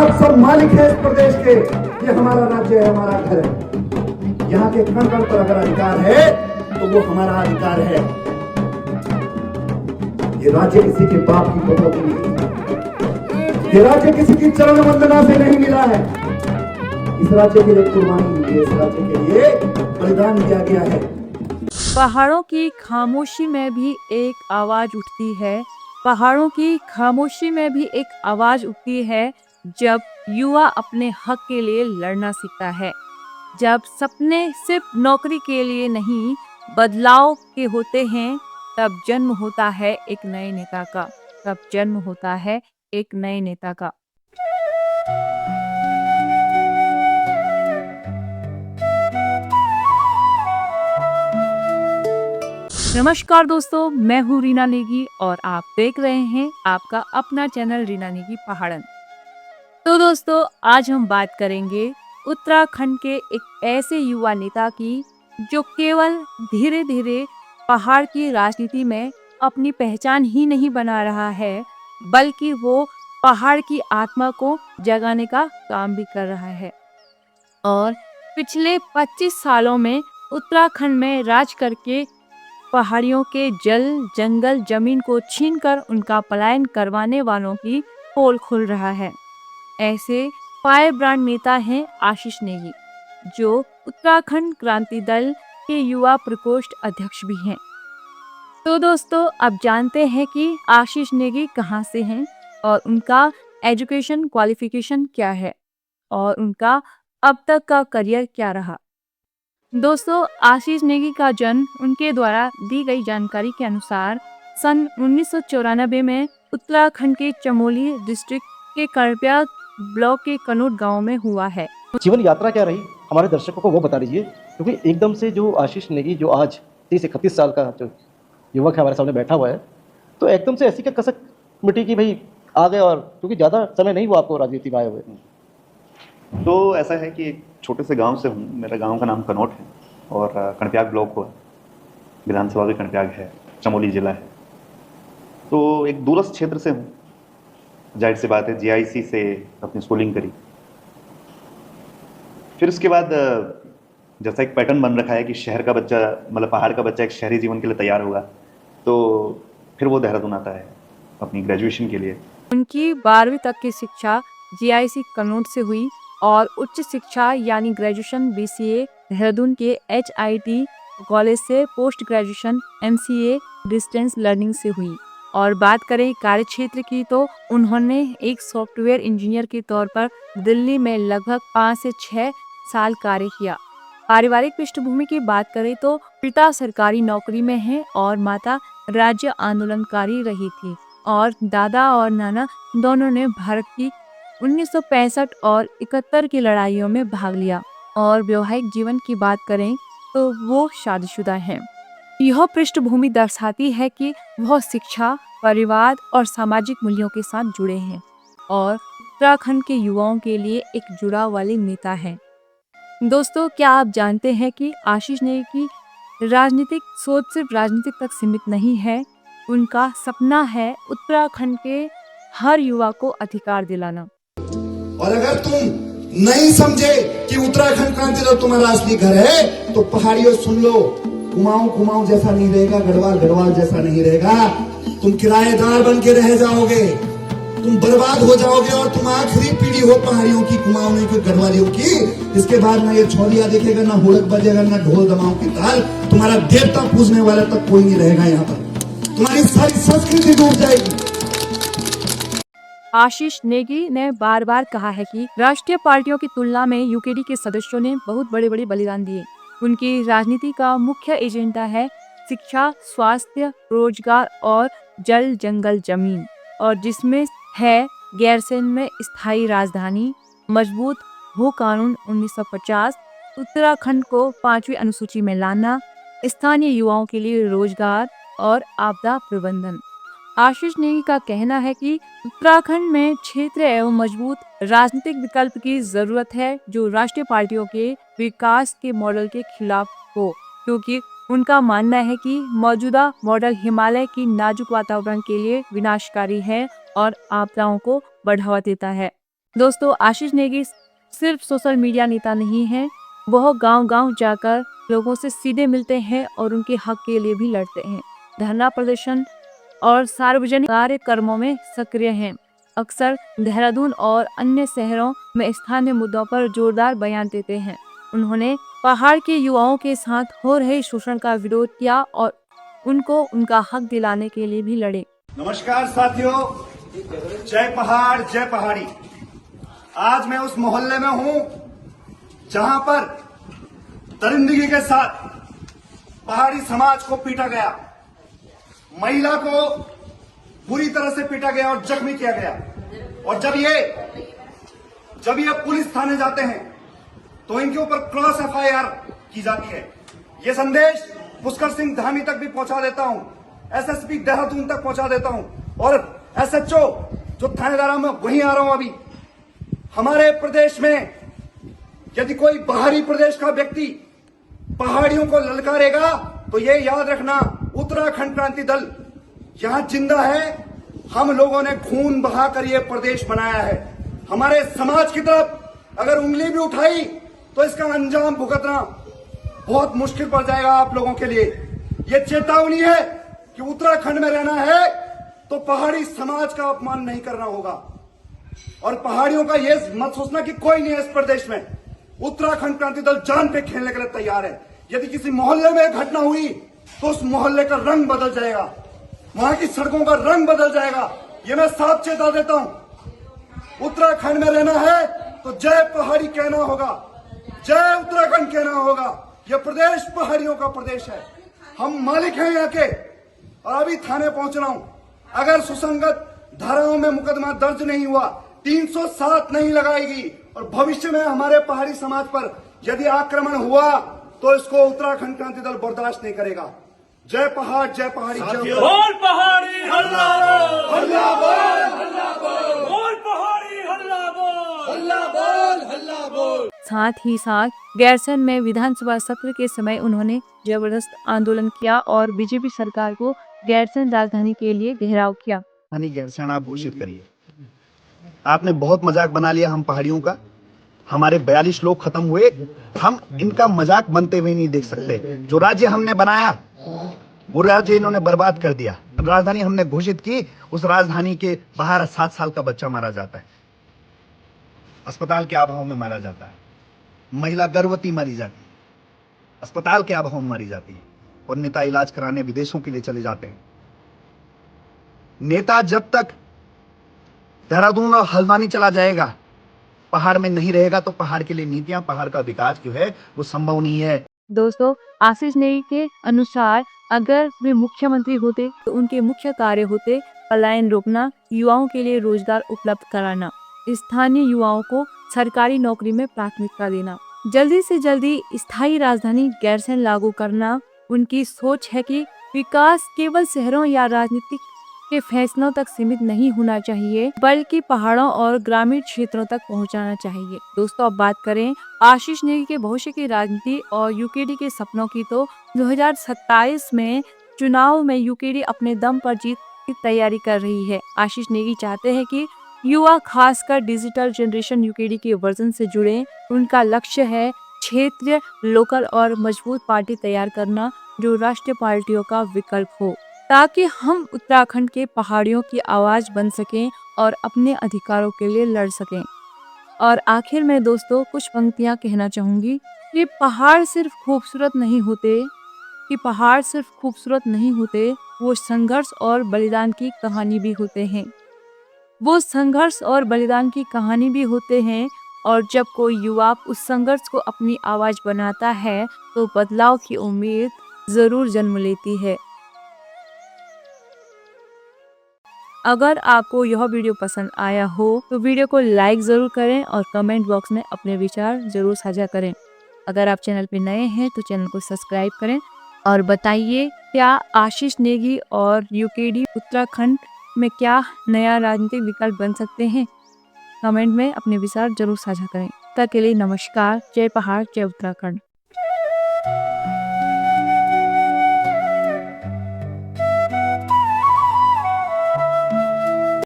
आप सब मालिक हैं इस प्रदेश के। ये हमारा राज्य है, हमारा घर है। यहाँ के कण कण पर अगर अधिकार है तो वो हमारा अधिकार है। ये राज्य किसी के बाप की बकौती नहीं है। ये राज्य किसी की चरण वंदना से नहीं मिला है। इस राज्य के लिए कुर्बानी हुई है, इस राज्य के लिए बलिदान दिया गया है। पहाड़ों की खामोशी में भी एक आवाज उठती है। पहाड़ों की खामोशी में भी एक आवाज उठती है जब युवा अपने हक के लिए लड़ना सीखता है। जब सपने सिर्फ नौकरी के लिए नहीं बदलाव के होते हैं, तब जन्म होता है एक नए नेता का। तब जन्म होता है एक नए नेता का। नमस्कार दोस्तों, मैं हूँ रीना नेगी और आप देख रहे हैं आपका अपना चैनल रीना नेगी पहाड़न। तो दोस्तों, आज हम बात करेंगे उत्तराखंड के एक ऐसे युवा नेता की जो केवल धीरे धीरे पहाड़ की राजनीति में अपनी पहचान ही नहीं बना रहा है, बल्कि वो पहाड़ की आत्मा को जगाने का काम भी कर रहा है। और पिछले 25 सालों में उत्तराखंड में राज करके पहाड़ियों के जल, जंगल, जमीन को छीनकर उनका पलायन करवाने वालों की पोल खुल रहा है। ऐसे फायर ब्रांड नेता हैं आशीष नेगी, जो उत्तराखंड क्रांति दल के युवा प्रकोष्ठ अध्यक्ष भी हैं। तो दोस्तों, अब जानते हैं कि आशीष नेगी कहाँ से हैं और उनका एजुकेशन क्वालिफिकेशन क्या है और उनका अब तक का करियर क्या रहा। दोस्तों, आशीष नेगी का जन्म उनके द्वारा दी गई जानकारी के अनुसार सन 1994 में उत्तराखंड के चमोली डिस्ट्रिक्ट के करप्याग ब्लॉक के कनोट गांव में हुआ है। जीवन यात्रा क्या रही हमारे दर्शकों को वो बता दीजिए, क्योंकि एकदम से जो आशीष नेगी जो आज 30-31 साल का जो युवक है हमारे सामने बैठा हुआ है, तो एकदम से ऐसी क्या कसक मिट्टी की भाई आ गए, और क्योंकि ज़्यादा समय नहीं हुआ आपको राजनीति में आए हुए। तो ऐसा है कि एक छोटे से गांव से हूँ। मेरा गांव का नाम कनौट है और कणप्याग ब्लॉक हुआ, विधानसभा भी कणप्याग है, चमोली जिला है। तो एक दूरस्थ क्षेत्र से हूँ। जाहिर सी बात है, जीआईसी से अपनी स्कूलिंग करी। फिर उसके बाद जैसा एक पैटर्न बन रखा है कि शहर का बच्चा, मतलब पहाड़ का बच्चा एक शहरी जीवन के लिए तैयार होगा, तो फिर वो देहरादून आता है अपनी ग्रेजुएशन के लिए। उनकी 12वीं तक की शिक्षा जीआईसी कनौट से हुई और उच्च शिक्षा यानी ग्रेजुएशन बीसीए देहरादून के HIT कॉलेज से, post graduation MCA distance learning से हुई। और बात करें कार्य क्षेत्र की, तो उन्होंने एक सॉफ्टवेयर इंजीनियर के तौर पर दिल्ली में लगभग 5 से 6 साल कार्य किया। पारिवारिक पृष्ठभूमि की बात करें तो पिता सरकारी नौकरी में हैं और माता राज्य आंदोलनकारी रही थी, और दादा और नाना दोनों ने भारत की 1965 और 71 की लड़ाइयों में भाग लिया। और वैवाहिक जीवन की बात करें तो वो शादीशुदा हैं। यह पृष्ठभूमि दर्शाती है कि वह शिक्षा, परिवार और सामाजिक मूल्यों के साथ जुड़े हैं और उत्तराखंड के युवाओं के लिए एक जुड़ाव वाले नेता हैं। दोस्तों, क्या आप जानते हैं कि आशीष नेगी की राजनीतिक सोच सिर्फ राजनीतिक तक सीमित नहीं है। उनका सपना है उत्तराखंड के हर युवा को अधिकार दिलाना। और अगर तुम नहीं समझे कि उत्तराखंड क्रांति दल तुम्हारा असली घर है, तो पहाड़ियों सुन लो, कुमाऊं कुमाऊं जैसा नहीं रहेगा, गढ़वाल गढ़वाल जैसा नहीं रहेगा। तुम किराएदार बन के रह जाओगे, तुम बर्बाद हो जाओगे और तुम आखिरी पीढ़ी हो पहाड़ियों की, कुमाऊं की, गढ़वालियों की। इसके बाद ना ये छोलिया दिखेगा, ना हुड़क बजेगा, ना ढोल दमाओं की ताल। तुम्हारा देवता पूजने वाला तक कोई नहीं रहेगा यहाँ पर। तुम्हारी सारी संस्कृति डूब जाएगी। आशीष नेगी ने बार बार कहा है कि राष्ट्रीय पार्टियों की तुलना में यूकेडी के सदस्यों ने बहुत बड़े बड़े बलिदान दिए। उनकी राजनीति का मुख्य एजेंडा है शिक्षा, स्वास्थ्य, रोजगार और जल, जंगल, जमीन, और जिसमें है गैरसैंण में स्थायी राजधानी, मजबूत भू कानून 1950, उत्तराखंड को 5वीं अनुसूची में लाना, स्थानीय युवाओं के लिए रोजगार और आपदा प्रबंधन। आशीष नेगी का कहना है कि उत्तराखंड में क्षेत्र एवं मजबूत राजनीतिक विकल्प की जरूरत है जो राष्ट्रीय पार्टियों के विकास के मॉडल के खिलाफ हो, क्योंकि उनका मानना है कि मौजूदा मॉडल हिमालय की नाजुक वातावरण के लिए विनाशकारी है और आपदाओं को बढ़ावा देता है। दोस्तों, आशीष नेगी सिर्फ सोशल मीडिया नेता नहीं है, वह गांव-गांव जाकर लोगों से सीधे मिलते हैं और उनके हक के लिए भी लड़ते हैं। धरना प्रदर्शन और सार्वजनिक कार्यक्रमों में सक्रिय हैं। अक्सर देहरादून और अन्य शहरों में स्थानीय मुद्दों पर जोरदार बयान देते हैं। उन्होंने पहाड़ के युवाओं के साथ हो रहे शोषण का विरोध किया और उनको उनका हक दिलाने के लिए भी लड़े। नमस्कार साथियों, जय पहाड़ जय पहाड़ी। आज मैं उस मोहल्ले में हूं जहां पर दरिंदगी के साथ पहाड़ी समाज को पीटा गया, महिला को बुरी तरह से पीटा गया और जख्मी किया गया। और जब ये पुलिस थाने जाते हैं तो इनके ऊपर क्रॉस एफआईआर की जाती है। ये संदेश पुष्कर सिंह धामी तक भी पहुंचा देता हूं, एसएसपी देहरादून तक पहुंचा देता हूं और एसएचओ जो थानेदार में वहीं आ रहा हूं। अभी हमारे प्रदेश में यदि कोई बाहरी प्रदेश का व्यक्ति पहाड़ियों को ललकारेगा तो ये याद रखना, उत्तराखंड क्रांति दल यहां जिंदा है। हम लोगों ने खून बहाकर ये प्रदेश बनाया है। हमारे समाज की तरफ अगर उंगली भी उठाई तो इसका अंजाम भुगतना बहुत मुश्किल पड़ जाएगा आप लोगों के लिए। ये चेतावनी है कि उत्तराखंड में रहना है तो पहाड़ी समाज का अपमान नहीं करना होगा। और पहाड़ियों का ये मत सोचना कि कोई नहीं है इस प्रदेश में। उत्तराखंड क्रांति दल जान पे खेलने के लिए तैयार है। यदि किसी मोहल्ले में घटना हुई तो उस मोहल्ले का रंग बदल जाएगा, वहां की सड़कों का रंग बदल जाएगा। ये मैं साफ चेता देता हूं। उत्तराखंड में रहना है तो जय पहाड़ी कहना होगा, जय उत्तराखंड कहना होगा। यह प्रदेश पहाड़ियों का प्रदेश है, हम मालिक हैं यहाँ के। और अभी थाने पहुंच रहा हूं। अगर सुसंगत धाराओं में मुकदमा दर्ज नहीं हुआ, 307 नहीं लगाएगी और भविष्य में हमारे पहाड़ी समाज पर यदि आक्रमण हुआ तो इसको उत्तराखंड क्रांति दल बर्दाश्त नहीं करेगा। जय पहाड़ जय पहाड़ी जय बोल पहाड़ी हल्ला बोल, हल्ला बोल, हल्ला बोल, बोल पहाड़ी हल्ला बोल, हल्ला बोल, हल्ला बोल। साथ ही साथ गैरसैंण में विधानसभा सत्र के समय उन्होंने जबरदस्त आंदोलन किया और बीजेपी सरकार को गैरसैंण राजधानी के लिए घेराव किया। गैरसैंण आप घोषित करिए। आपने बहुत मजाक बना लिया हम पहाड़ियों का। हमारे 42 लोग खत्म हुए, हम इनका मजाक बनते हुए नहीं देख सकते। जो राज्य हमने बनाया वो राज्य इन्होंने बर्बाद कर दिया। राजधानी हमने घोषित की, उस राजधानी के बाहर 7 साल का बच्चा मारा जाता है, अस्पताल के अभाव में मारा जाता है, महिला गर्भवती मारी जाती है, अस्पताल के अभाव में मारी जाती है और नेता इलाज कराने विदेशों के लिए चले जाते हैं। नेता जब तक देहरादून और हल्द्वानी चला जाएगा, पहाड़ में नहीं रहेगा तो पहाड़ के लिए नीतियां, पहाड़ का विकास जो है वो संभव नहीं है। दोस्तों, आशीष नेगी के अनुसार अगर वे मुख्यमंत्री होते तो उनके मुख्य कार्य होते पलायन रोकना, युवाओं के लिए रोजगार उपलब्ध कराना, स्थानीय युवाओं को सरकारी नौकरी में प्राथमिकता देना, जल्दी से जल्दी स्थायी राजधानी गैरसैंण लागू करना। उनकी सोच है कि विकास केवल शहरों या राजनीतिक के फैसलों तक सीमित नहीं होना चाहिए, बल्कि पहाड़ों और ग्रामीण क्षेत्रों तक पहुंचाना चाहिए। दोस्तों, अब बात करें आशीष नेगी के भविष्य की राजनीति और यूकेडी के सपनों की, तो 2027 में चुनाव में यूकेडी अपने दम पर जीत की तैयारी कर रही है। आशीष नेगी चाहते हैं कि युवा, खासकर डिजिटल जनरेशन, यूकेडी के वर्जन से जुड़े। उनका लक्ष्य है क्षेत्रीय, लोकल और मजबूत पार्टी तैयार करना जो राष्ट्रीय पार्टियों का विकल्प हो, ताकि हम उत्तराखंड के पहाड़ियों की आवाज बन सकें और अपने अधिकारों के लिए लड़ सकें। और आखिर में दोस्तों कुछ पंक्तियां कहना चाहूंगी कि पहाड़ सिर्फ खूबसूरत नहीं होते, वो संघर्ष और बलिदान की कहानी भी होते हैं। और जब कोई युवा उस संघर्ष को अपनी आवाज बनाता है तो बदलाव की उम्मीद जरूर जन्म लेती है। अगर आपको यह वीडियो पसंद आया हो तो वीडियो को लाइक जरूर करें और कमेंट बॉक्स में अपने विचार जरूर साझा करें। अगर आप चैनल पे नए हैं तो चैनल को सब्सक्राइब करें और बताइए क्या आशीष नेगी और यूकेडी उत्तराखंड में क्या नया राजनीतिक विकल्प बन सकते हैं। कमेंट में अपने विचार जरूर साझा करें। तब तक के लिए नमस्कार। जय पहाड़ जय उत्तराखंड।